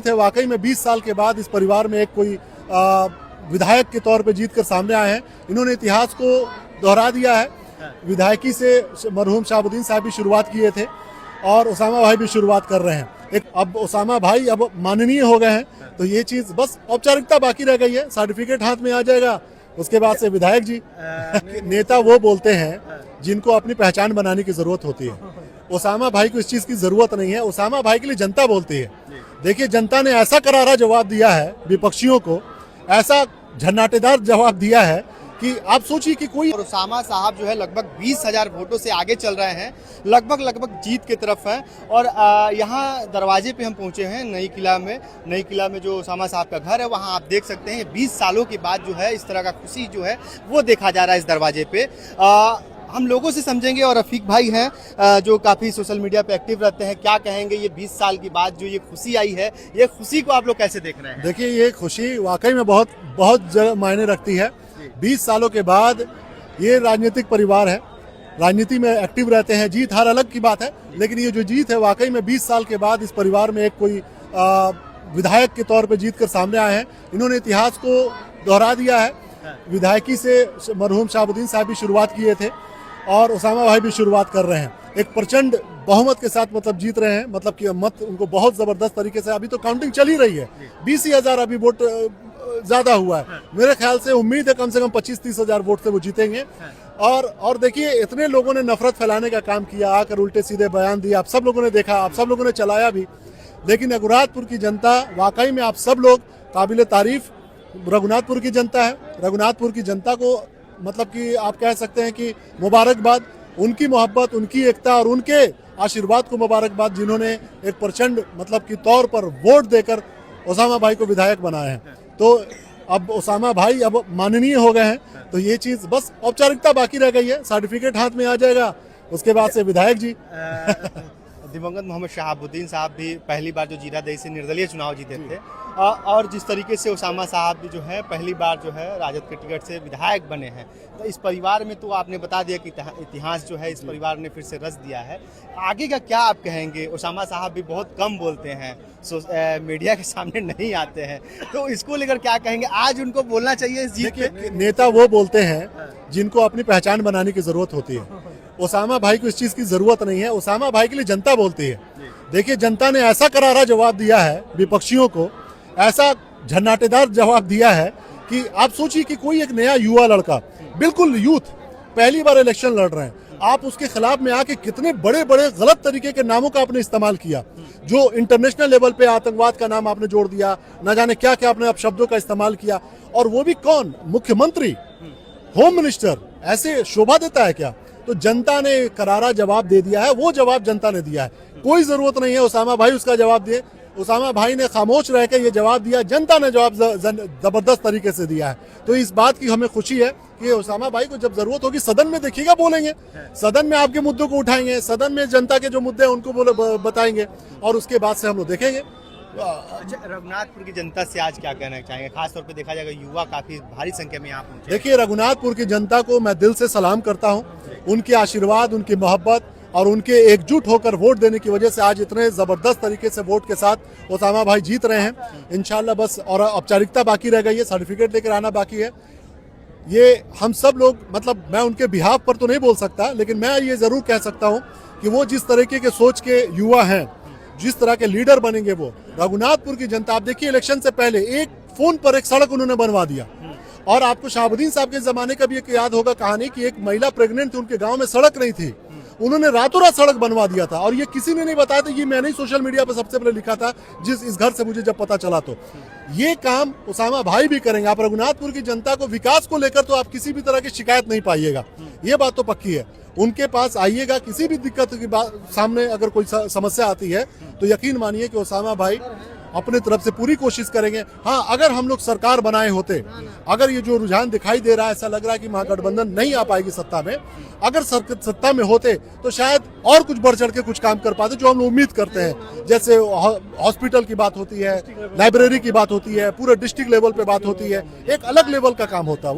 जीत है वाकई में 20 साल के बाद इस परिवार में एक कोई विधायक के तौर पे जीत कर सामने आए हैं। इन्होंने इतिहास को दोहरा दिया है। विधायकी से मरहूम शहाबुद्दीन साहब भी शुरुआत किए थे और उसामा भाई भी शुरुआत कर रहे हैं। एक अब उसामा भाई अब माननीय हो गए हैं, तो ये चीज बस औपचारिकता बाकी रह गई है। सर्टिफिकेट हाथ में आ जाएगा, उसके बाद से विधायक जी नेता वो बोलते हैं जिनको अपनी पहचान बनाने की जरूरत होती है। उसामा भाई को इस चीज की जरूरत नहीं है। उसामा भाई के लिए जनता बोलती है। देखिए, जनता ने ऐसा करारा जवाब दिया है विपक्षियों को, ऐसा झन्नाटेदार जवाब दिया है कि आप सोचिए कि कोई। और उसामा साहब जो है लगभग 20,000 वोटों से आगे चल रहे हैं, लगभग जीत की तरफ हैं। और यहाँ दरवाजे पे हम पहुँचे हैं नई किला में जो उसामा साहब का घर है, वहाँ आप देख सकते हैं 20 सालों के बाद जो है इस तरह का खुशी जो है वो देखा जा रहा है इस दरवाजे पे। हम लोगों से समझेंगे और रफीक भाई हैं जो काफ़ी सोशल मीडिया पे एक्टिव रहते हैं, क्या कहेंगे ये 20 साल के बाद जो ये खुशी आई है, ये खुशी को आप लोग कैसे देख रहे हैं? देखिए, ये खुशी वाकई में बहुत मायने रखती है। 20 सालों के बाद ये राजनीतिक परिवार है, राजनीति में एक्टिव रहते हैं। जीत हार अलग की बात है, लेकिन ये जो जीत है वाकई में 20 साल के बाद इस परिवार में एक कोई विधायक के तौर पे जीत कर सामने आए हैं। इन्होंने इतिहास को दोहरा दिया है। विधायकी से मरहूम शहाबुद्दीन साहब भी शुरुआत किए थे और उसामा भाई भी शुरुआत कर रहे हैं। एक प्रचंड बहुमत के साथ मतलब जीत रहे हैं, मतलब कि मत उनको बहुत जबरदस्त तरीके से, अभी तो काउंटिंग चल ही रही है। 20,000 अभी वोट ज्यादा हुआ है। मेरे ख्याल से उम्मीद है कम से कम 25-30 हजार वोट से वो जीतेंगे। और देखिए, इतने लोगों ने नफरत फैलाने का काम किया, आकर उल्टे सीधे बयान दिए, आप सब लोगों ने देखा, आप सब लोगों ने चलाया भी। लेकिन रघुनाथपुर की जनता वाकई में, आप सब लोग काबिल तारीफ रघुनाथपुर की जनता है। रघुनाथपुर की जनता को मतलब कि आप कह सकते हैं कि मुबारकबाद, उनकी मोहब्बत, उनकी एकता और उनके आशीर्वाद को मुबारकबाद, जिन्होंने एक प्रचंड मतलब की तौर पर वोट देकर उसामा भाई को विधायक बनाए हैं। तो अब उसामा भाई अब माननीय हो गए हैं, तो ये चीज बस औपचारिकता बाकी रह गई है। सर्टिफिकेट हाथ में आ जाएगा, उसके बाद से विधायक जी दिवंगत मोहम्मद शहाबुद्दीन साहब भी पहली बार जो जीरादेई से निर्दलीय चुनाव जीते थे, और जिस तरीके से उसामा साहब भी जो है पहली बार जो है राजद के टिकट से विधायक बने हैं, तो इस परिवार में तो आपने बता दिया कि इतिहास जो है इस परिवार ने फिर से रच दिया है। आगे का क्या आप कहेंगे? उसामा साहब भी बहुत कम बोलते हैं, मीडिया के सामने नहीं आते हैं, तो इसको लेकर क्या कहेंगे? आज उनको बोलना चाहिए इस जीत पे? नेता वो बोलते हैं जिनको अपनी पहचान बनाने की जरूरत होती है। उसामा भाई को इस चीज की जरूरत नहीं है। उसामा भाई के लिए जनता बोलती है। देखिए, जनता ने ऐसा करारा जवाब दिया है विपक्षियों को, ऐसा झन्नाटेदार जवाब दिया है कि आप सोचिए कि कोई एक नया युवा लड़का, बिल्कुल यूथ, पहली बार इलेक्शन लड़ रहे हैं, आप उसके खिलाफ में आके कितने बड़े बड़े गलत तरीके के नामों का आपने इस्तेमाल किया, जो इंटरनेशनल लेवल पे आतंकवाद का नाम आपने जोड़ दिया, न जाने क्या क्या आपने अपशब्दों का इस्तेमाल किया, और वो भी कौन? मुख्यमंत्री, होम मिनिस्टर। ऐसे शोभा देता है क्या? तो जनता ने करारा जवाब दे दिया है, वो जवाब जनता ने दिया है। कोई जरूरत नहीं है उसामा भाई उसका जवाब दिए। उसामा भाई ने खामोश रह के ये जवाब दिया, जनता ने जवाब जबरदस्त तरीके से दिया है। तो इस बात की हमें खुशी है कि उसामा भाई को जब जरूरत होगी सदन में देखिएगा बोलेंगे, सदन में आपके मुद्दों को उठाएंगे, सदन में जनता के जो मुद्दे हैं उनको बताएंगे, और उसके बाद से हम लोग देखेंगे। अच्छा, रघुनाथपुर की जनता से आज क्या कहना चाहेंगे? खासतौर पे देखा जाएगा युवा काफी भारी संख्या में यहाँ पहुंचे। देखिए, रघुनाथपुर की जनता को मैं दिल से सलाम करता हूँ। उनके आशीर्वाद, उनकी मोहब्बत और उनके एकजुट होकर वोट देने की वजह से आज इतने जबरदस्त तरीके से वोट के साथ उसामा भाई जीत रहे हैं। इंशाल्लाह बस और औपचारिकता बाकी रह गई है, सर्टिफिकेट लेकर आना बाकी है। ये हम सब लोग, मतलब मैं उनके बिहाफ पर तो नहीं बोल सकता, लेकिन मैं ये जरूर कह सकता हूँ कि वो जिस तरीके के सोच के युवा हैं, जिस तरह के लीडर बनेंगे, वो रघुनाथपुर की जनता, आप देखिए इलेक्शन से पहले एक फोन पर एक सड़क उन्होंने बनवा दिया। और आपको शहाबुद्दीन साहब के जमाने का भी एक याद होगा कहानी कि एक महिला प्रेग्नेंट थी, उनके गांव में सड़क नहीं थी, उन्होंने रातों रात सड़क बनवा दिया था। और ये किसी ने नहीं बताया था, ये मैंने ही सोशल मीडिया पर सबसे पहले लिखा था, इस घर से मुझे जब पता चला। तो ये काम उसामा भाई भी करेंगे। आप रघुनाथपुर की जनता को विकास को लेकर तो आप किसी भी तरह की शिकायत नहीं पाइएगा, ये बात तो पक्की है। उनके पास आइएगा, किसी भी दिक्कत की सामने अगर कोई समस्या आती है तो यकीन मानिए कि उसामा भाई अपने तरफ से पूरी कोशिश करेंगे। हाँ, अगर हम लोग सरकार बनाए होते, अगर ये जो रुझान दिखाई दे रहा है, ऐसा लग रहा है कि महागठबंधन नहीं आ पाएगी सत्ता में, अगर सत्ता में होते तो शायद और कुछ बढ़ चढ़ के कुछ काम कर पाते, जो हम उम्मीद करते हैं। जैसे हॉस्पिटल की बात होती है, लाइब्रेरी की बात होती है, पूरे डिस्ट्रिक्ट लेवल पे बात होती है, एक अलग लेवल का काम होता है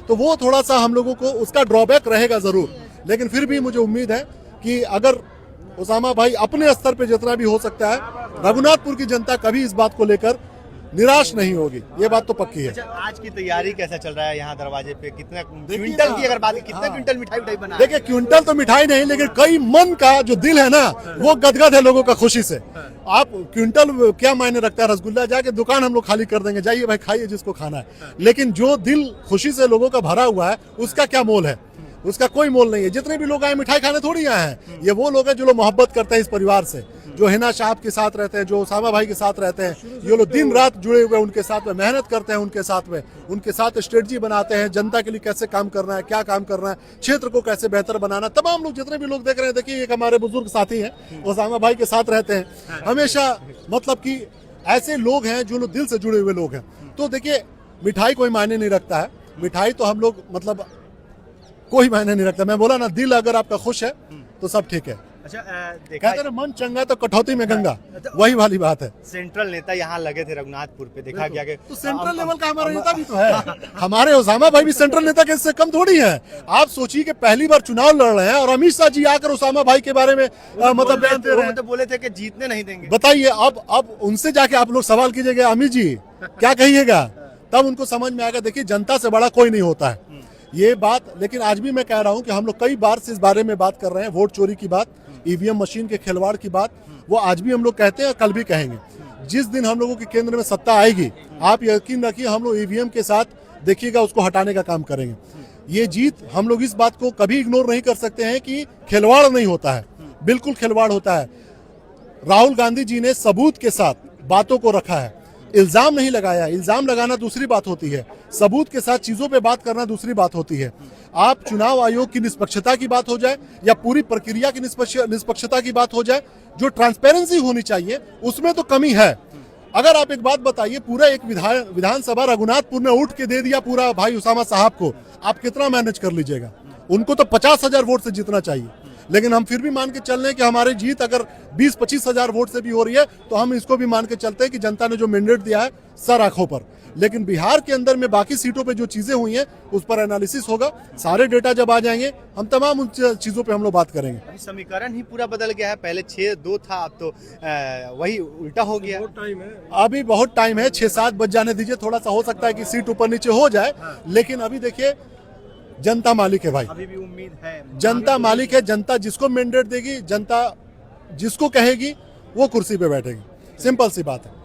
वो थोड़ा सा हम लोगों को उसका ड्रॉबैक रहेगा जरूर। लेकिन फिर भी मुझे उम्मीद है कि अगर उसामा भाई अपने स्तर पे जितना भी हो सकता है, रघुनाथपुर की जनता कभी इस बात को लेकर निराश नहीं होगी, ये बात तो पक्की है। अच्छा, आज की तैयारी कैसा चल रहा है यहाँ दरवाजे पे? कितना क्विंटल की अगर बात, कितना क्विंटल मिठाई बना है? देखिए, क्विंटल तो मिठाई नहीं, लेकिन कई मन का जो दिल है ना, वो गदगद है लोगों का खुशी से। आप क्विंटल क्या मायने रखता है? रसगुल्ला जाके दुकान हम लोग खाली कर देंगे, जाइए भाई खाइए जिसको खाना है, लेकिन जो दिल खुशी से लोगों का भरा हुआ है उसका क्या मोल है? उसका कोई मोल नहीं है। जितने भी लोग आए मिठाई खाने थोड़ी आए हैं, ये वो लोग हैं जो लोग मोहब्बत करते हैं इस परिवार से, जो हिना साहब के साथ रहते हैं, जो उसामा भाई के साथ रहते हैं। ये लोग दिन रात जुड़े हुए उनके साथ में, मेहनत करते हैं उनके साथ में, उनके साथ स्ट्रेटजी बनाते हैं, जनता के लिए कैसे काम करना है, क्या काम करना है, क्षेत्र को कैसे बेहतर बनाना। तमाम लोग जितने भी लोग देख रहे हैं, देखिए एक हमारे बुजुर्ग साथी हैं, उसामा भाई के साथ रहते हैं हमेशा। मतलब कि ऐसे लोग हैं जो लोग दिल से जुड़े हुए लोग हैं। तो देखिए, मिठाई कोई मायने नहीं रखता है, मिठाई तो हम लोग मतलब कोई मायने नहीं रखता। मैं बोला ना, दिल अगर आपका खुश है तो सब ठीक है। अच्छा, देखा कहते हैं मन चंगा तो कटौती में गंगा, वही वाली बात है। सेंट्रल नेता यहाँ लगे थे रघुनाथपुर पे, देखा गया कि तो सेंट्रल लेवल का हमारा नेता भी तो है। हमारे उसामा भाई भी सेंट्रल नेता के इससे कम थोड़ी है। आप सोचिए कि पहली बार चुनाव लड़ रहे हैं और अमित शाह जी आकर उसामा भाई के बारे में मतलब बयान दे रहे हैं। तो बोले थे कि जीतने नहीं देंगे। बताइए, अब उनसे जाके आप लोग सवाल कीजिएगा, अमित जी क्या कहिएगा, तब उनको समझ में आएगा। देखिए, जनता से बड़ा कोई नहीं होता है ये बात। लेकिन आज भी मैं कह रहा हूं कि हम लोग कई बार से इस बारे में बात कर रहे हैं, वोट चोरी की बात, ईवीएम मशीन के खिलवाड़ की बात, वो आज भी हम लोग कहते हैं, कल भी कहेंगे। जिस दिन हम लोगों के केंद्र में सत्ता आएगी, आप यकीन रखिए हम लोग ईवीएम के साथ देखिएगा उसको हटाने का काम करेंगे। ये जीत, हम लोग इस बात को कभी इग्नोर नहीं कर सकते हैं कि खिलवाड़ नहीं होता है, बिल्कुल खिलवाड़ होता है। राहुल गांधी जी ने सबूत के साथ बातों को रखा है, इल्जाम नहीं लगाया। इल्जाम लगाना दूसरी बात होती है, सबूत के साथ चीजों पे बात करना दूसरी बात होती है। आप चुनाव आयोग की निष्पक्षता की बात हो जाए या पूरी प्रक्रिया की निष्पक्षता की बात हो जाए, जो ट्रांसपेरेंसी होनी चाहिए उसमें तो कमी है। अगर आप एक बात बताइए, पूरा एक विधानसभा रघुनाथपुर ने उठ के दे दिया पूरा भाई उसामा साहब को, आप कितना मैनेज कर लीजिएगा? उनको तो 50,000 वोट से जीतना चाहिए, लेकिन हम फिर भी मान के चल रहे हैं कि हमारी जीत अगर 20-25 हजार वोट से भी हो रही है तो हम इसको भी मान के चलते हैं कि जनता ने जो मैंडेट दिया है सर आंखों पर। लेकिन बिहार के अंदर में बाकी सीटों पे जो चीजें हुई हैं उस पर एनालिसिस होगा, सारे डेटा जब आ जाएंगे हम तमाम उन चीजों पे हम लोग बात करेंगे। अभी समीकरण ही पूरा बदल गया है, पहले 6-2 था, अब तो वही उल्टा हो गया। अभी बहुत टाइम है, 6-7 बज जाने दीजिए, थोड़ा सा हो सकता है कि सीट ऊपर नीचे हो जाए, लेकिन अभी देखिए जनता मालिक है भाई, अभी भी उम्मीद है, जनता मालिक है। जनता जिसको मैंडेट देगी, जनता जिसको कहेगी वो कुर्सी पे बैठेगी, सिंपल सी बात है।